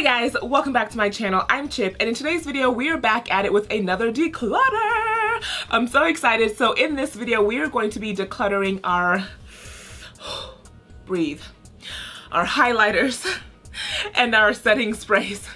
Hey guys, welcome back to my channel. I'm Chip, and in today's video we are back at it with another declutter. I'm so excited. So in this video we are going to be decluttering our our highlighters and our setting sprays.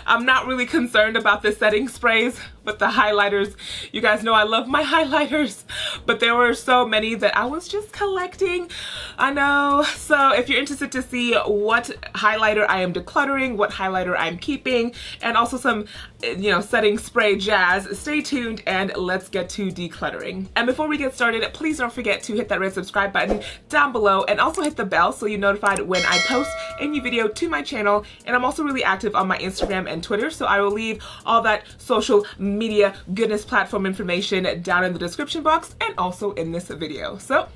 I'm not really concerned about the setting sprays, but the highlighters, you guys know I love my highlighters, but there were so many that I was just collecting. I know. So if you're interested to see what highlighter I am decluttering, what highlighter I'm keeping, and also some, setting spray jazz, stay tuned and let's get to decluttering. And before we get started, please don't forget to hit that red subscribe button down below and also hit the bell so you're notified when I post a new video to my channel. And I'm also really active on my Instagram and Twitter, so I will leave all that social media goodness platform information down in the description box and also in this video. So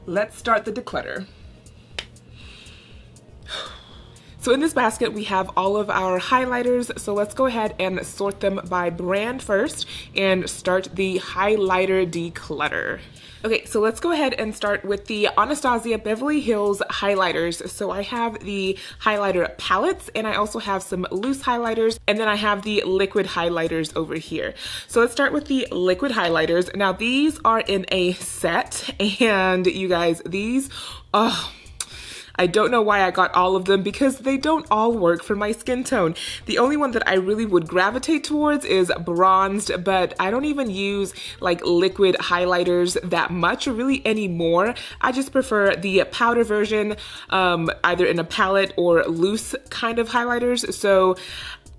let's start the declutter. So in this basket we have all of our highlighters, so let's go ahead and sort them by brand first and start the highlighter declutter. Okay, so let's go ahead and start with the Anastasia Beverly Hills highlighters. So I have the highlighter palettes and I also have some loose highlighters, and then I have the liquid highlighters over here. So let's start with the liquid highlighters. Now these are in a set, and you guys, these, I don't know why I got all of them because they don't all work for my skin tone. The only one that I really would gravitate towards is bronzed, but I don't even use like liquid highlighters that much or really anymore. I just prefer the powder version, either in a palette or loose kind of highlighters. So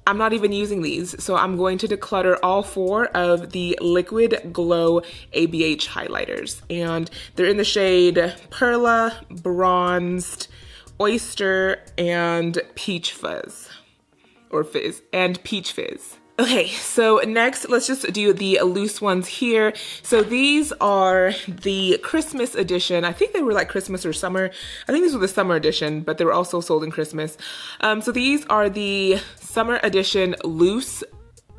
I'm not even using these, so I'm going to declutter all 4 of the Liquid Glow ABH highlighters. And they're in the shade Perla, Bronzed, Oyster, and Peach Fuzz. Or Fizz, and Peach Fizz. Okay, so next let's just do the loose ones here. So these are the Christmas edition. I think they were like Christmas or summer. I think these were the summer edition, but they were also sold in Christmas. So these are the summer edition loose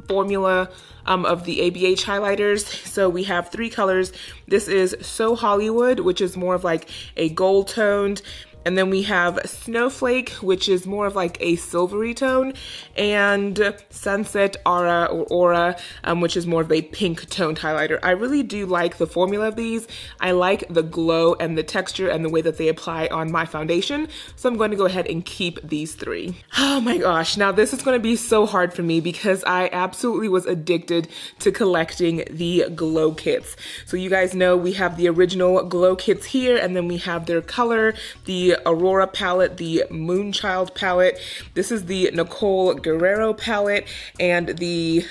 formula of the ABH highlighters. So we have 3 colors. This is So Hollywood, which is more of like a gold toned. And then we have Snowflake, which is more of like a silvery tone, and Sunset Aura or Aura, which is more of a pink toned highlighter. I really do like the formula of these. I like the glow and the texture and the way that they apply on my foundation. So I'm going to go ahead and keep these 3. Oh my gosh, now this is going to be so hard for me because I absolutely was addicted to collecting the glow kits. So you guys know we have the original glow kits here, and then we have their color, the Aurora palette, the Moonchild palette. This is the Nicole Guerrero palette, and the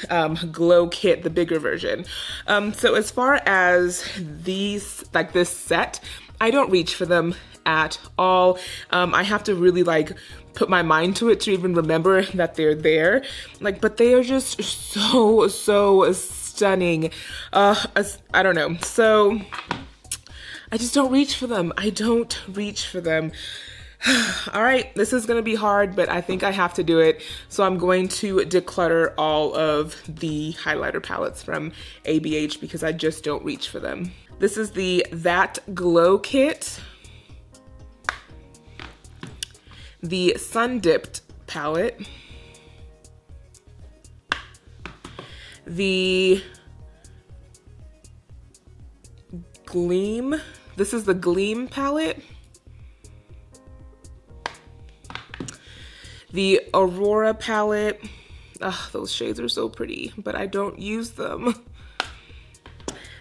Glow kit, the bigger version. So as far as these, like this set, I don't reach for them at all. I have to really like put my mind to it to even remember that they're there. But they are just so stunning. I don't know. So I just don't reach for them. I don't reach for them. All right, this is gonna be hard, but I think I have to do it. So I'm going to declutter all of the highlighter palettes from ABH because I just don't reach for them. This is the That Glow kit, the Sun Dipped palette, the Gleam. This is the Gleam palette, the Aurora palette. Those shades are so pretty, but I don't use them.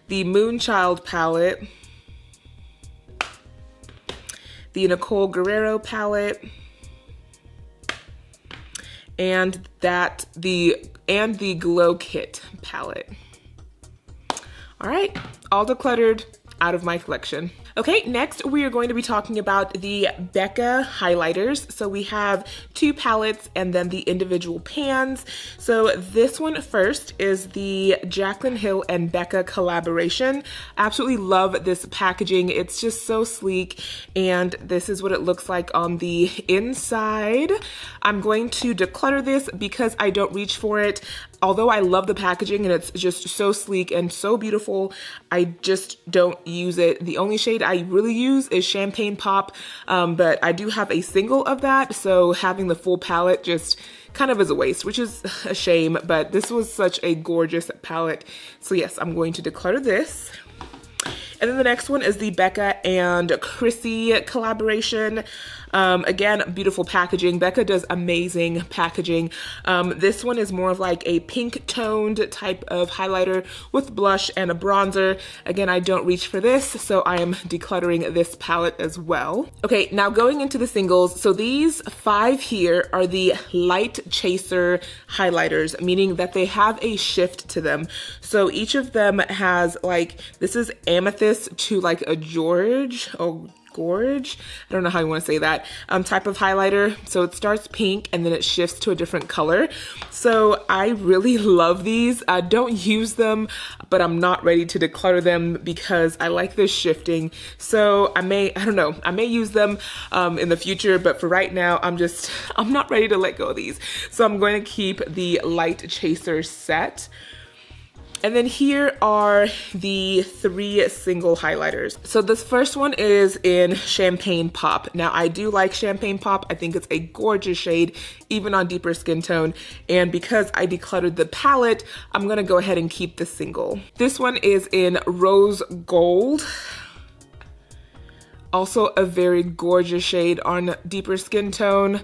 The Moonchild palette, the Nicole Guerrero palette, and the Glow Kit palette. All right, all decluttered out of my collection. Okay, next we are going to be talking about the Becca highlighters. So we have 2 palettes and then the individual pans. So this one first is the Jaclyn Hill and Becca collaboration. Absolutely love this packaging. It's just so sleek, and this is what it looks like on the inside. I'm going to declutter this because I don't reach for it. although I love the packaging and it's just so sleek and so beautiful, I just don't use it. The only shade I really use is Champagne Pop, but I do have a single of that, so having the full palette just kind of is a waste, which is a shame, but this was such a gorgeous palette. So yes, I'm going to declutter this. And then the next one is the Becca and Chrissy collaboration. Again, beautiful packaging. Becca does amazing packaging. This one is more of like a pink toned type of highlighter with blush and a bronzer. Again, I don't reach for this, so I am decluttering this palette as well. Okay, now going into the singles. So these 5 here are the Light Chaser highlighters, meaning that they have a shift to them. So each of them has like, this is amethyst to like a gorge, I don't know how you want to say that, type of highlighter. So it starts pink and then it shifts to a different color. So I really love these. I don't use them, but I'm not ready to declutter them because I like this shifting. So I may use them in the future, but for right now, I'm not ready to let go of these. So I'm going to keep the Light Chaser set. And then here are the 3 single highlighters. So this first one is in Champagne Pop. Now I do like Champagne Pop. I think it's a gorgeous shade, even on deeper skin tone. And because I decluttered the palette, I'm gonna go ahead and keep the single. This one is in Rose Gold. Also a very gorgeous shade on deeper skin tone.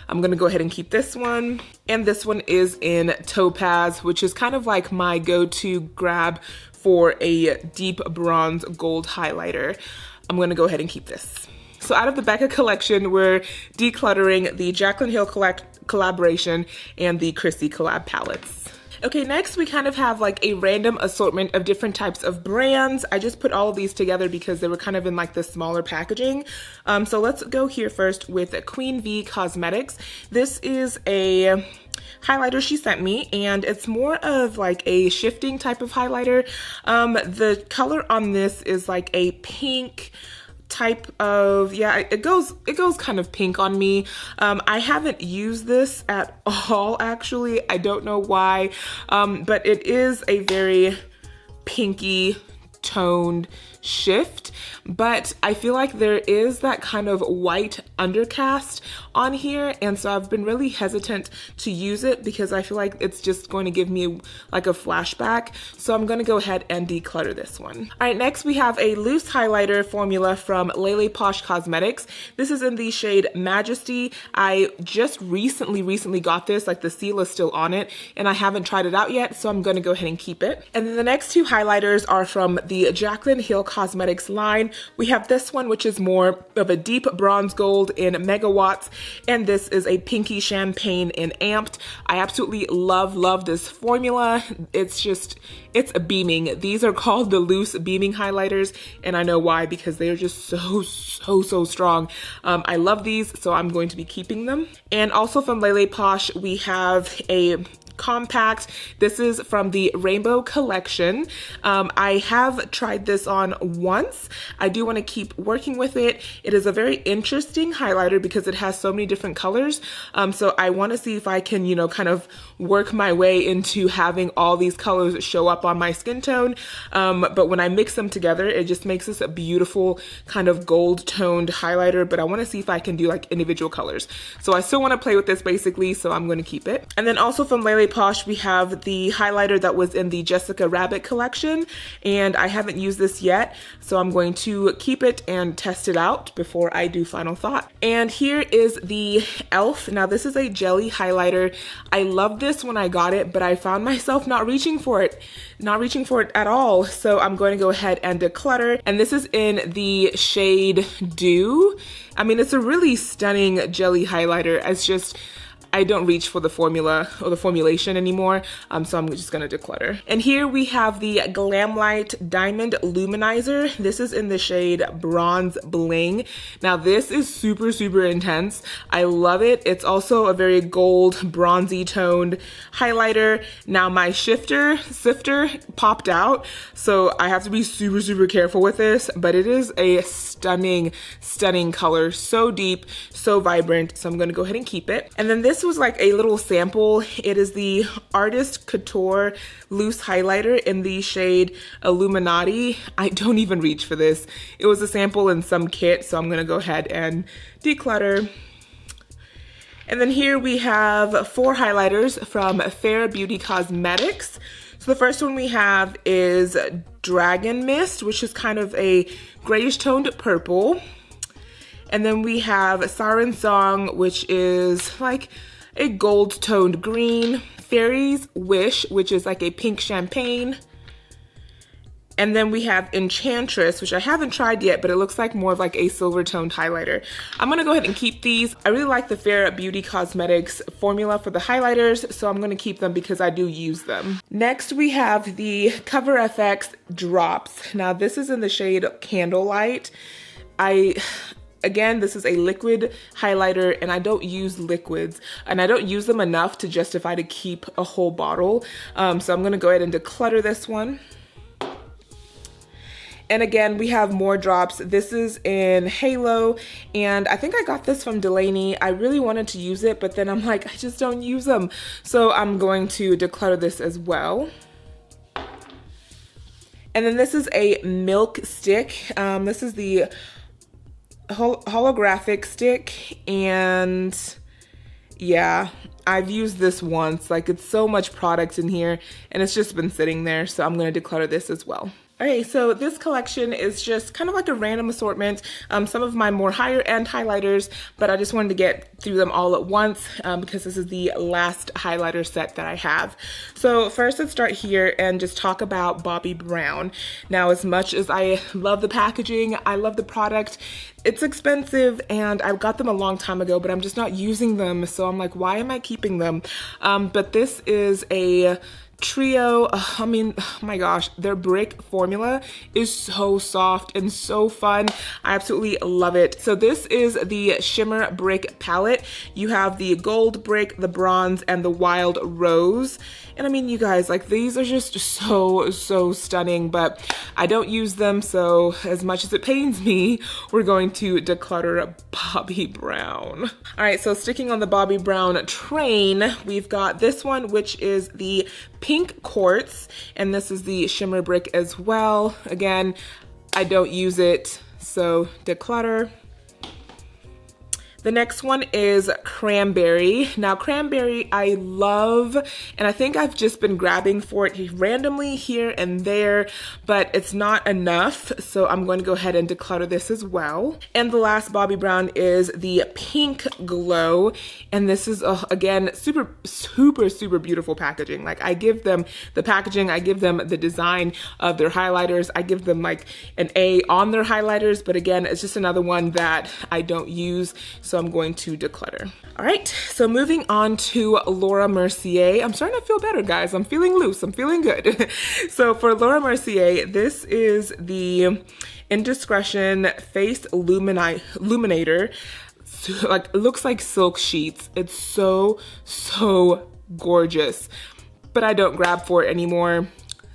I'm gonna go ahead and keep this one. And this one is in Topaz, which is kind of like my go-to grab for a deep bronze gold highlighter. I'm gonna go ahead and keep this. So out of the Becca collection, we're decluttering the Jaclyn Hill collaboration and the Chrissy collab palettes. Okay, next we kind of have like a random assortment of different types of brands. I just put all of these together because they were kind of in like the smaller packaging. So let's go here first with Queen V Cosmetics. This is a highlighter she sent me, and it's more of like a shifting type of highlighter. The color on this is like a pink type of, yeah, it goes kind of pink on me. I haven't used this at all, actually. I don't know why, but it is a very pinky toned shift, but I feel like there is that kind of white undercast on here, and so I've been really hesitant to use it because I feel like it's just going to give me like a flashback. So I'm going to go ahead and declutter this one. All right, next we have a loose highlighter formula from Lele Posh Cosmetics. This is in the shade Majesty. I just recently got this, like the seal is still on it, and I haven't tried it out yet, so I'm going to go ahead and keep it. And then the next 2 highlighters are from the Jaclyn Hill Cosmetics line. We have this one, which is more of a deep bronze gold in megawatts, and this is a pinky champagne in amped. I absolutely love this formula. It's a beaming. These are called the loose beaming highlighters, and I know why, because they are just so strong. I love these, so I'm going to be keeping them. And also from Lele Posh, we have a compact. This is from the Rainbow collection. I have tried this on once. I do want to keep working with it. It is a very interesting highlighter because it has so many different colors. So I want to see if I can, kind of work my way into having all these colors show up on my skin tone. But when I mix them together, it just makes this a beautiful kind of gold toned highlighter. But I want to see if I can do like individual colors. So I still want to play with this basically, so I'm going to keep it. And then also from Lele Posh, we have the highlighter that was in the Jessica Rabbit collection, and I haven't used this yet, so I'm going to keep it and test it out before I do final thought. And here is the e.l.f. Now this is a jelly highlighter. I loved this when I got it, but I found myself not reaching for it at all. So I'm going to go ahead and declutter, and this is in the shade Dew. I mean, it's a really stunning jelly highlighter. It's just, I don't reach for the formula or the formulation anymore, so I'm just gonna declutter. And here we have the Glam Light Diamond Luminizer. This is in the shade Bronze Bling. Now this is super intense. I love it. It's also a very gold, bronzy toned highlighter. Now my sifter popped out, so I have to be super careful with this, but it is a stunning color. So deep, so vibrant, so I'm gonna go ahead and keep it. And then this was like a little sample. It is the Artist Couture Loose Highlighter in the shade Illuminati. I don't even reach for this. It was a sample in some kit, so I'm gonna go ahead and declutter. And then here we have 4 highlighters from F.A.I.R Beauty Cosmetics. So the first one we have is Dragon Mist, which is kind of a grayish toned purple. And then we have Siren Song, which is like a gold toned green. Fairy's Wish, which is like a pink champagne. And then we have Enchantress, which I haven't tried yet, but it looks like more of like a silver toned highlighter. I'm gonna go ahead and keep these. I really like the F.A.I.R Beauty Cosmetics formula for the highlighters, so I'm gonna keep them because I do use them. Next, we have the Cover FX Drops. Now this is in the shade Candlelight. Again, this is a liquid highlighter and I don't use liquids and I don't use them enough to justify to keep a whole bottle. So I'm gonna go ahead and declutter this one. And again, we have more drops. This is in Halo, and I think I got this from Delaney. I really wanted to use it, but then I'm like, I just don't use them. So I'm going to declutter this as well. And then this is a Milk stick. This is the holographic stick, and yeah, I've used this once. Like, it's so much product in here, and it's just been sitting there, so I'm gonna declutter this as well. Okay, so this collection is just kind of like a random assortment. Some of my more higher end highlighters, but I just wanted to get through them all at once because this is the last highlighter set that I have. So first, let's start here and just talk about Bobbi Brown. Now, as much as I love the packaging, I love the product, it's expensive and I got them a long time ago, but I'm just not using them. So I'm like, why am I keeping them? But this is a trio. I mean, oh my gosh, their brick formula is so soft and so fun. I absolutely love it. So this is the Shimmer brick palette. You have the gold brick, the bronze, and the wild rose. And I mean, you guys, like, these are just so stunning, but I don't use them, so as much as it pains me, we're going to declutter Bobbi Brown. All right, so sticking on the Bobbi Brown train, we've got this one, which is the Pink Quartz, and this is the Shimmer brick as well. Again, I don't use it, so declutter. The next one is Cranberry. Now, Cranberry I love, and I think I've just been grabbing for it randomly here and there, but it's not enough, so I'm going to go ahead and declutter this as well. And the last Bobbi Brown is the Pink Glow, and this is, again, super beautiful packaging. Like, I give them the packaging, I give them the design of their highlighters, I give them like an A on their highlighters, but again, it's just another one that I don't use, so I'm going to declutter. All right, so moving on to Laura Mercier. I'm starting to feel better, guys. I'm feeling loose, I'm feeling good. So for Laura Mercier, this is the Indiscretion Face Illuminator. Like, it looks like silk sheets. It's so gorgeous, but I don't grab for it anymore,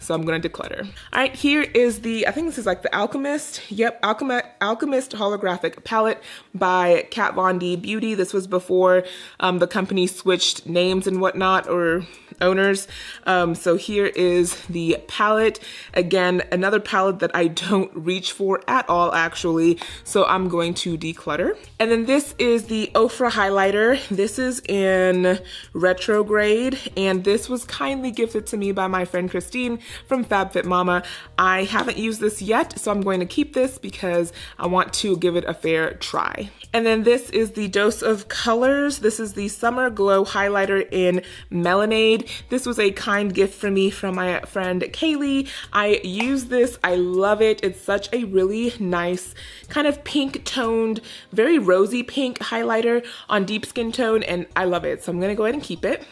so I'm gonna declutter. All right, here is the, I think this is like the Alchemist. Yep, Alchemist Holographic Palette by Kat Von D Beauty. This was before the company switched names and whatnot, or owners. So here is the palette. Again, another palette that I don't reach for at all, actually. So I'm going to declutter. And then this is the Ofra highlighter. This is in Retrograde, and this was kindly gifted to me by my friend Christine from FabFitMama. I haven't used this yet, so I'm going to keep this because I want to give it a fair try. And then this is the Dose of Colors. This is the Summer Glow highlighter in Melonade. This was a kind gift for me from my friend Kaylee. I use this, I love it. It's such a really nice kind of pink toned, very rosy pink highlighter on deep skin tone, and I love it. So I'm gonna go ahead and keep it.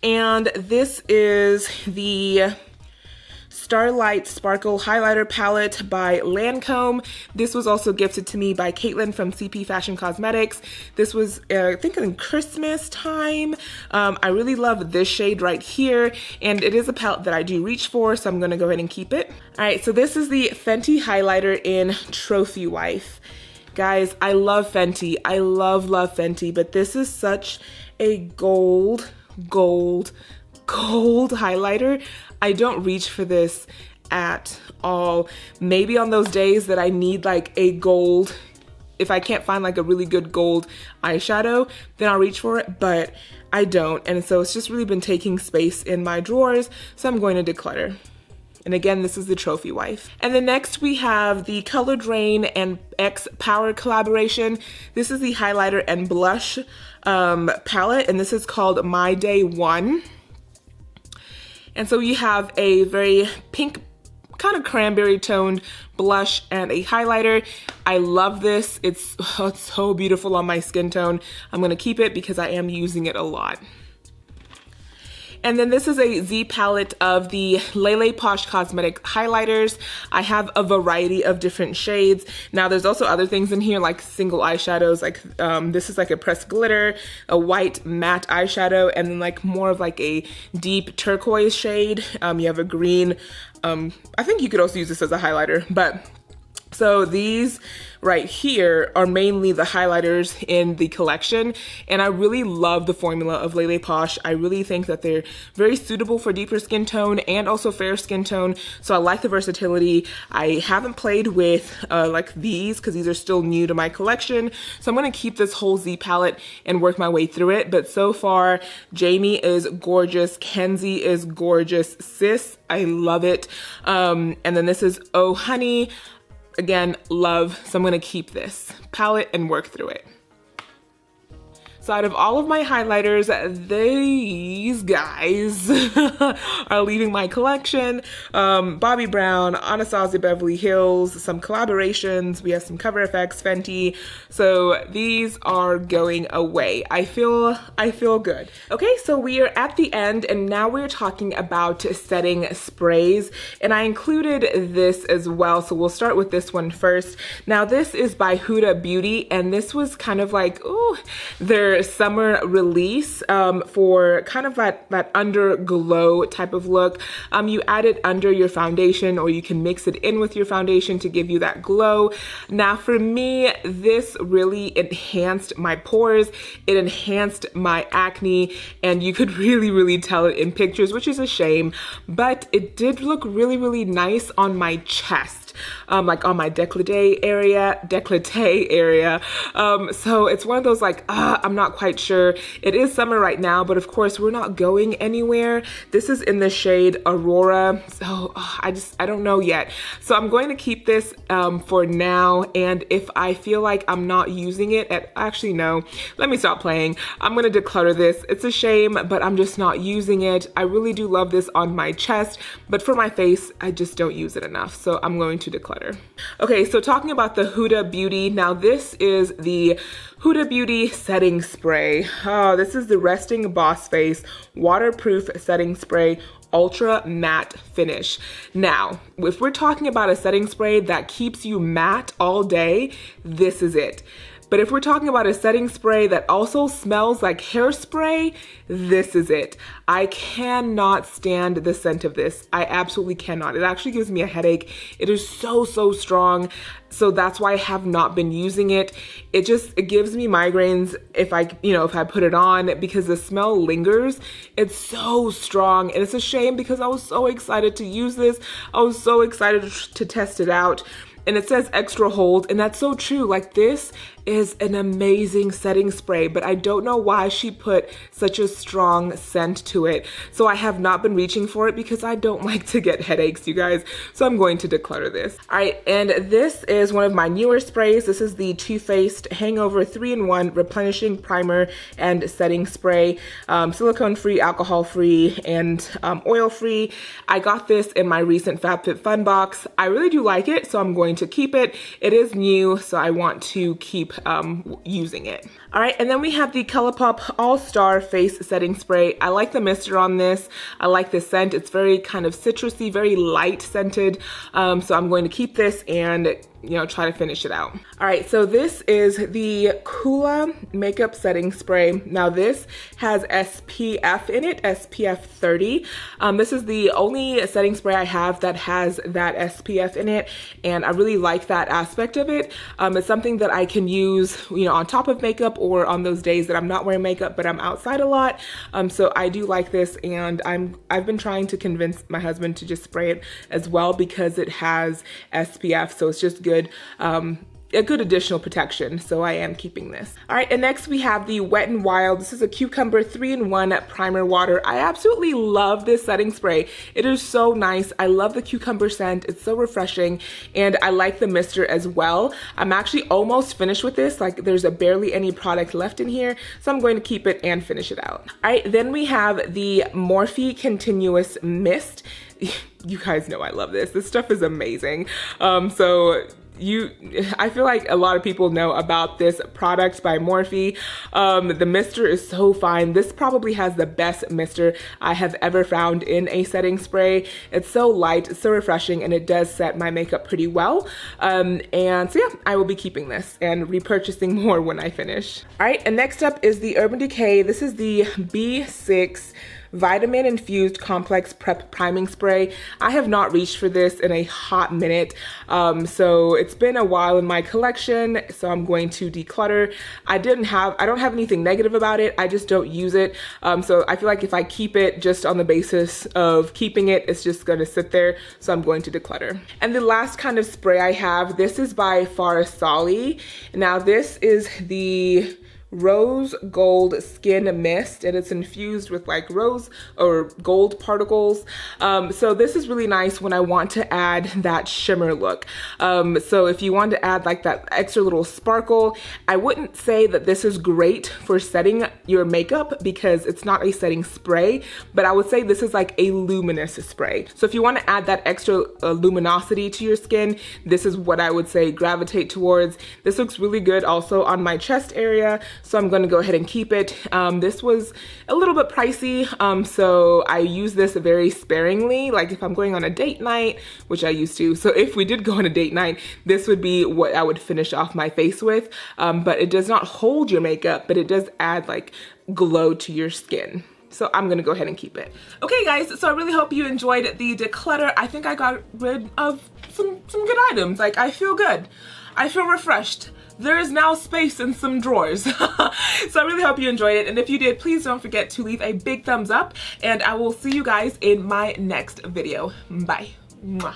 And this is the Starlight Sparkle Highlighter Palette by Lancome. This was also gifted to me by Caitlin from CP Fashion Cosmetics. This was, I think, in Christmas time. I really love this shade right here, and it is a palette that I do reach for, so I'm gonna go ahead and keep it. All right, so this is the Fenty highlighter in Trophy Wife. Guys, I love Fenty. I love Fenty, but this is such a gold highlighter. I don't reach for this at all. Maybe on those days that I need like a gold, if I can't find like a really good gold eyeshadow, then I'll reach for it, but I don't. And so it's just really been taking space in my drawers, so I'm going to declutter. And again, this is the Trophy Wife. And then next we have the Color Drain and F.A.I.R collaboration. This is the highlighter and blush palette, and this is called My Day 1. And so you have a very pink, kind of cranberry toned blush and a highlighter. I love this. It's so beautiful on my skin tone. I'm gonna keep it because I am using it a lot. And then this is a Z palette of the Lele Posh Cosmetic highlighters. I have a variety of different shades. Now there's also other things in here like single eyeshadows, like this is like a pressed glitter, a white matte eyeshadow, and then like more of like a deep turquoise shade. You have a green, I think you could also use this as a highlighter, but so these right here are mainly the highlighters in the collection, and I really love the formula of Lele Posh. I really think that they're very suitable for deeper skin tone and also fair skin tone, so I like the versatility. I haven't played with like these because these are still new to my collection, so I'm gonna keep this whole Z palette and work my way through it. But so far, Jamie is gorgeous, Kenzie is gorgeous, Sis, I love it, and then this is Oh Honey. Again, love, so I'm gonna keep this palette and work through it. So out of all of my highlighters, these guys are leaving my collection. Bobbi Brown, Anastasia, Beverly Hills, some collaborations. We have some Cover FX, Fenty. So these are going away. I feel good. Okay, so we are at the end, and now we're talking about setting sprays. And I included this as well, so we'll start with this one first. Now this is by Huda Beauty, and this was kind of like, ooh, their summer release for kind of that underglow type of look. You add it under your foundation, or you can mix it in with your foundation to give you that glow. Now for me, this really enhanced my pores, it enhanced my acne, and you could really tell it in pictures, which is a shame, but it did look really nice on my chest. Like on my décolleté area. So it's one of those like, I'm not quite sure. It is summer right now, but of course we're not going anywhere. This is in the shade Aurora. So I don't know yet. So I'm going to keep this for now. And if I feel like I'm not using it actually no, let me stop playing. I'm going to declutter this. It's a shame, but I'm just not using it. I really do love this on my chest, but for my face, I just don't use it enough. So I'm going to declutter. Okay, so talking about the Huda Beauty, now this is the Huda Beauty Setting Spray. Oh, this is the Resting Boss Face Waterproof Setting Spray Ultra Matte Finish. Now, if we're talking about a setting spray that keeps you matte all day, this is it. But if we're talking about a setting spray that also smells like hairspray, this is it. I cannot stand the scent of this. I absolutely cannot. It actually gives me a headache. It is so strong. So that's why I have not been using it. It gives me migraines if I put it on, because the smell lingers. It's so strong, and it's a shame because I was so excited to use this. I was so excited to test it out. And it says extra hold, and that's so true. Like, this is an amazing setting spray, but I don't know why she put such a strong scent to it. So I have not been reaching for it because I don't like to get headaches, you guys. So I'm going to declutter this. All right, and this is one of my newer sprays. This is the Too Faced Hangover 3-in-1 Replenishing Primer and Setting Spray. Silicone-free, alcohol-free, and oil-free. I got this in my recent FabFitFun box. I really do like it, so I'm going to keep it. It is new, so I want to keep using it. All right, and then we have the Colourpop All-Star Face Setting Spray. I like the mister on this. I like the scent. It's very kind of citrusy, very light scented. So I'm going to keep this and you know, try to finish it out. All right, so this is the Kula makeup setting spray. Now this has SPF in it, SPF 30. This is the only setting spray I have that has that SPF in it, and I really like that aspect of it. It's something that I can use, you know, on top of makeup or on those days that I'm not wearing makeup but I'm outside a lot. So I do like this, and I've been trying to convince my husband to just spray it as well because it has SPF, so it's just good. A good additional protection, so I am keeping this. All right, and next we have the Wet n Wild. This is a cucumber 3-in-1 primer water. I absolutely love this setting spray. It is so nice. I love the cucumber scent. It's so refreshing, and I like the mister as well. I'm actually almost finished with this. Like, there's barely any product left in here, so I'm going to keep it and finish it out. All right, then we have the Morphe Continuous Mist. You guys know I love this. This stuff is amazing. I feel like a lot of people know about this product by Morphe. The mister is so fine. This probably has the best mister I have ever found in a setting spray. It's so light, it's so refreshing, and it does set my makeup pretty well. And so yeah, I will be keeping this and repurchasing more when I finish. All right, and next up is the Urban Decay. This is the B6 Vitamin Infused Complex Prep Priming Spray. I have not reached for this in a hot minute, so it's been a while in my collection, so I'm going to declutter. I don't have anything negative about it, I just don't use it, so I feel like if I keep it just on the basis of keeping it, it's just gonna sit there, so I'm going to declutter. And the last kind of spray I have, this is by F.A.I.R. Solly. Now this is the Rose Gold Skin Mist, and it's infused with like rose or gold particles. So this is really nice when I want to add that shimmer look. So if you want to add like that extra little sparkle, I wouldn't say that this is great for setting your makeup because it's not a setting spray, but I would say this is like a luminous spray. So if you want to add that extra luminosity to your skin, this is what I would say gravitate towards. This looks really good also on my chest area, so I'm going to go ahead and keep it. This was a little bit pricey, so I use this very sparingly, like if I'm going on a date night, which I used to. So if we did go on a date night, this would be what I would finish off my face with, but it does not hold your makeup, but it does add like glow to your skin. So I'm gonna go ahead and keep it. Okay guys, so I really hope you enjoyed the declutter. I think I got rid of some good items. Like, I feel good. I feel refreshed. There is now space in some drawers. So I really hope you enjoyed it, and if you did, please don't forget to leave a big thumbs up, and I will see you guys in my next video. Bye. Mwah.